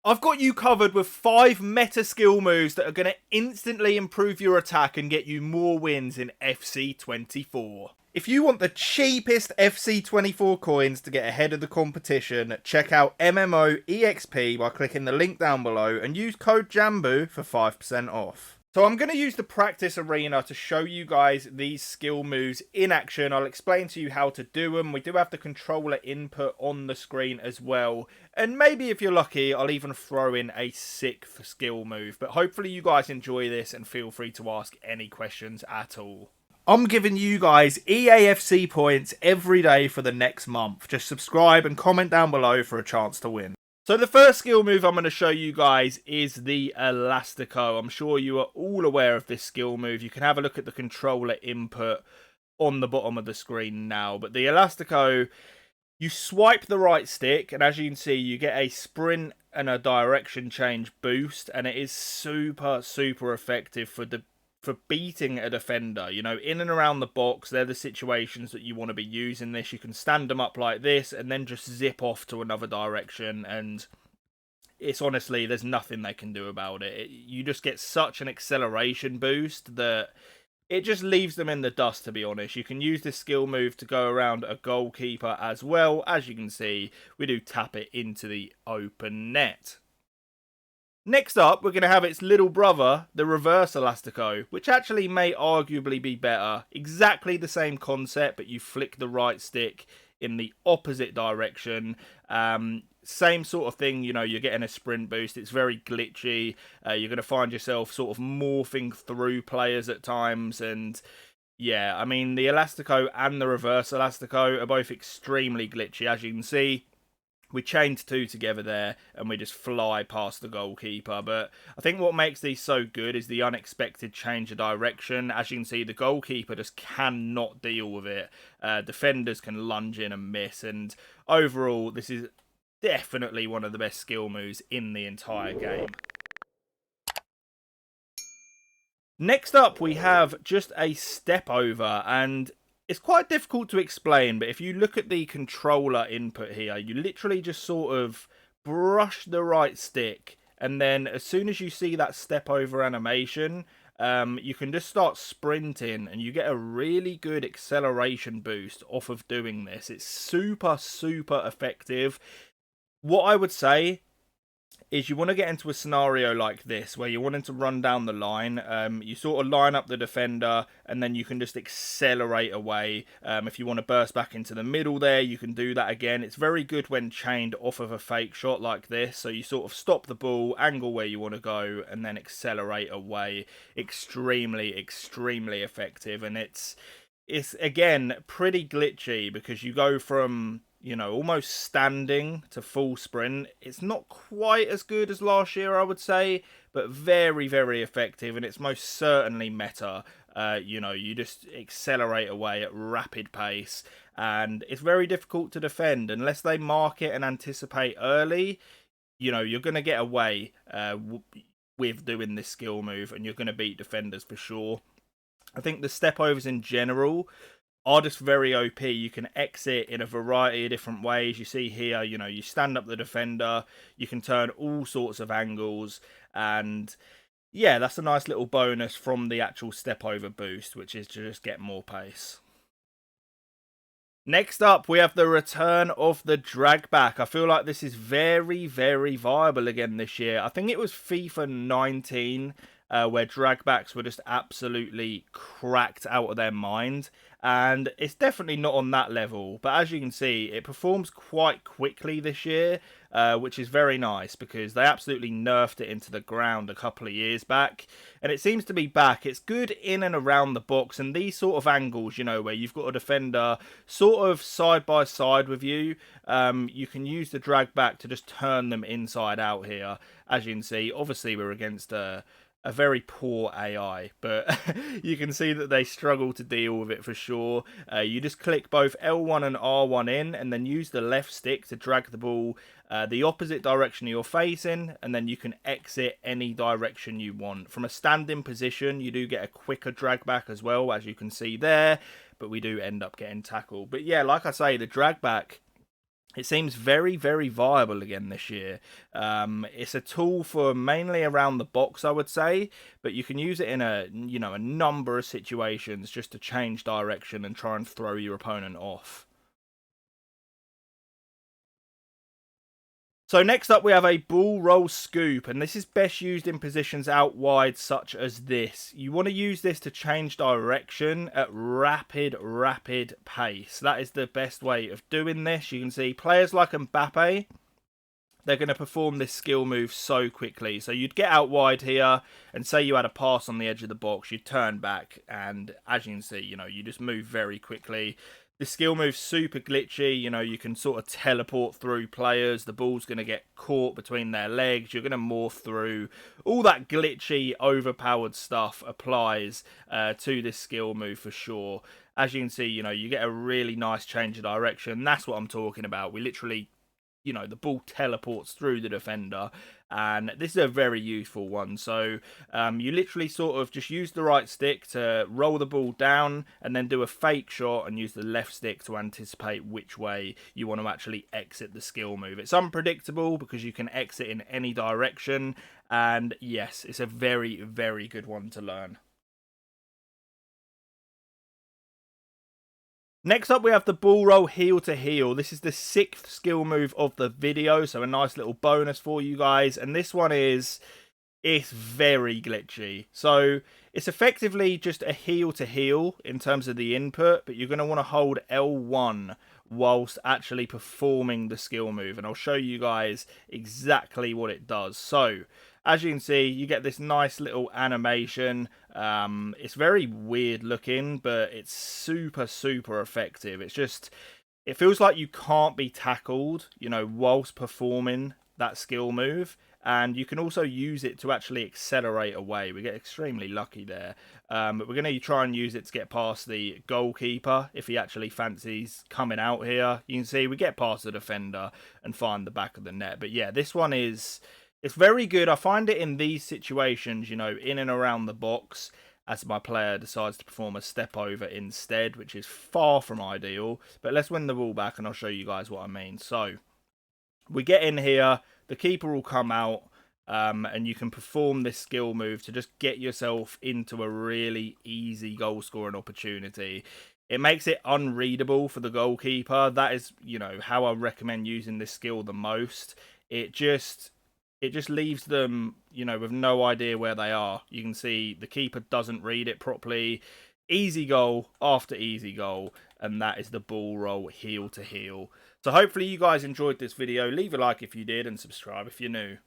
I've got you covered with 5 meta skill moves that are going to instantly improve your attack and get you more wins in FC24. If you want the cheapest FC24 coins to get ahead of the competition, check out MMOEXP by clicking the link down below and use code JAMBOO for 5% off. So I'm going to use the practice arena to show you guys these skill moves in action. I'll explain to you how to do them. We do have the controller input on the screen as well. And maybe if you're lucky, I'll even throw in a 6th skill move. But hopefully you guys enjoy this and feel free to ask any questions at all. I'm giving you guys EAFC points every day for the next month. Just subscribe and comment down below for a chance to win. So the first skill move I'm going to show you guys is the Elastico. I'm sure you are all aware of this skill move. You can have a look at the controller input on the bottom of the screen now. But the Elastico, you swipe the right stick, and as you can see, you get a sprint and a direction change boost. And it is super, super effective for beating a defender. You know, in and around the box, they're the situations that you want to be using this. You can stand them up like this and then just zip off to another direction, and it's honestly, there's nothing they can do about it. You just get such an acceleration boost that it just leaves them in the dust, to be honest. You can use this skill move to go around a goalkeeper as well. As you can see, we do tap it into the open net. Next up, we're going to have its little brother, the reverse Elastico, which actually may arguably be better. Exactly the same concept, but you flick the right stick in the opposite direction. Same sort of thing, you know, you're getting a sprint boost. It's very glitchy. You're going to find yourself sort of morphing through players at times. And yeah, I mean, the Elastico and the reverse Elastico are both extremely glitchy, as you can see. We chained 2 together there, and we just fly past the goalkeeper. But I think what makes these so good is the unexpected change of direction. As you can see, the goalkeeper just cannot deal with it. Defenders can lunge in and miss. And overall, this is definitely one of the best skill moves in the entire game. Next up, we have just a step over, and it's quite difficult to explain, but if you look at the controller input here, you literally just sort of brush the right stick, and then as soon as you see that step over animation, you can just start sprinting, and you get a really good acceleration boost off of doing this. It's super, super effective. What I would say is you want to get into a scenario like this where you're wanting to run down the line. You sort of line up the defender, and then you can just accelerate away. If you want to burst back into the middle there, you can do that again. It's very good when chained off of a fake shot like this. So you sort of stop the ball, angle where you want to go, and then accelerate away. Extremely, extremely effective. And it's again pretty glitchy because you go from, you know, almost standing to full sprint. It's not quite as good as last year, I would say, but very, very effective, and it's most certainly meta. You know, you just accelerate away at rapid pace, and it's very difficult to defend unless they mark it and anticipate early. You know, you're going to get away with doing this skill move, and you're going to beat defenders for sure. I think the step overs in general are just very OP. You can exit in a variety of different ways. You see here, you know, you stand up the defender, you can turn all sorts of angles, and yeah, that's a nice little bonus from the actual step over boost, which is to just get more pace. Next up, we have the return of the drag back. I feel like this is very, very viable again this year. I think it was FIFA 19 where dragbacks were just absolutely cracked out of their mind. And it's definitely not on that level. But as you can see, it performs quite quickly this year, which is very nice because they absolutely nerfed it into the ground a couple of years back. And it seems to be back. It's good in and around the box. And these sort of angles, you know, where you've got a defender sort of side by side with you, you can use the drag back to just turn them inside out here. As you can see, obviously we're against a very poor AI, but you can see that they struggle to deal with it for sure. You just click both L1 and R1 in, and then use the left stick to drag the ball the opposite direction you're facing, and then you can exit any direction you want. From a standing position, you do get a quicker drag back as well, as you can see there, but we do end up getting tackled. But yeah, like I say, the drag back It seems very, very viable again this year. It's a tool for mainly around the box, I would say, but you can use it in a number of situations just to change direction and try and throw your opponent off. So next up we have a ball roll scoop, and this is best used in positions out wide such as this. You want to use this to change direction at rapid pace. That is the best way of doing this. You can see players like Mbappe, they're going to perform this skill move so quickly. So you'd get out wide here, and say you had a pass on the edge of the box, you'd turn back, and as you can see, you just move very quickly. The skill move's super glitchy. You can sort of teleport through players. The ball's going to get caught between their legs. You're going to morph through. All that glitchy, overpowered stuff applies to this skill move for sure. As you can see, you get a really nice change of direction. That's what I'm talking about. We literally, the ball teleports through the defender, and this is a very useful one. So you literally sort of just use the right stick to roll the ball down and then do a fake shot and use the left stick to anticipate which way you want to actually exit the skill move. It's unpredictable because you can exit in any direction, and yes, it's a very, very good one to learn. Next up, we have the ball roll heel to heel. This is the 6th skill move of the video, so a nice little bonus for you guys. And this one it's very glitchy. So it's effectively just a heel to heel in terms of the input, but you're going to want to hold L1 whilst actually performing the skill move. And I'll show you guys exactly what it does. So as you can see, you get this nice little animation. It's very weird looking, but it's super, super effective. It feels like you can't be tackled, whilst performing that skill move. And you can also use it to actually accelerate away. We get extremely lucky there. But we're going to try and use it to get past the goalkeeper if he actually fancies coming out here. You can see we get past the defender and find the back of the net. But yeah, this one it's very good. I find it in these situations, in and around the box, as my player decides to perform a step over instead, which is far from ideal. But let's win the ball back and I'll show you guys what I mean. So we get in here, the keeper will come out, and you can perform this skill move to just get yourself into a really easy goal scoring opportunity. It makes it unreadable for the goalkeeper. That is, how I recommend using this skill the most. It just leaves them, with no idea where they are. You can see the keeper doesn't read it properly. Easy goal after easy goal, and that is the ball roll heel to heel. So hopefully you guys enjoyed this video. Leave a like if you did and subscribe if you're new.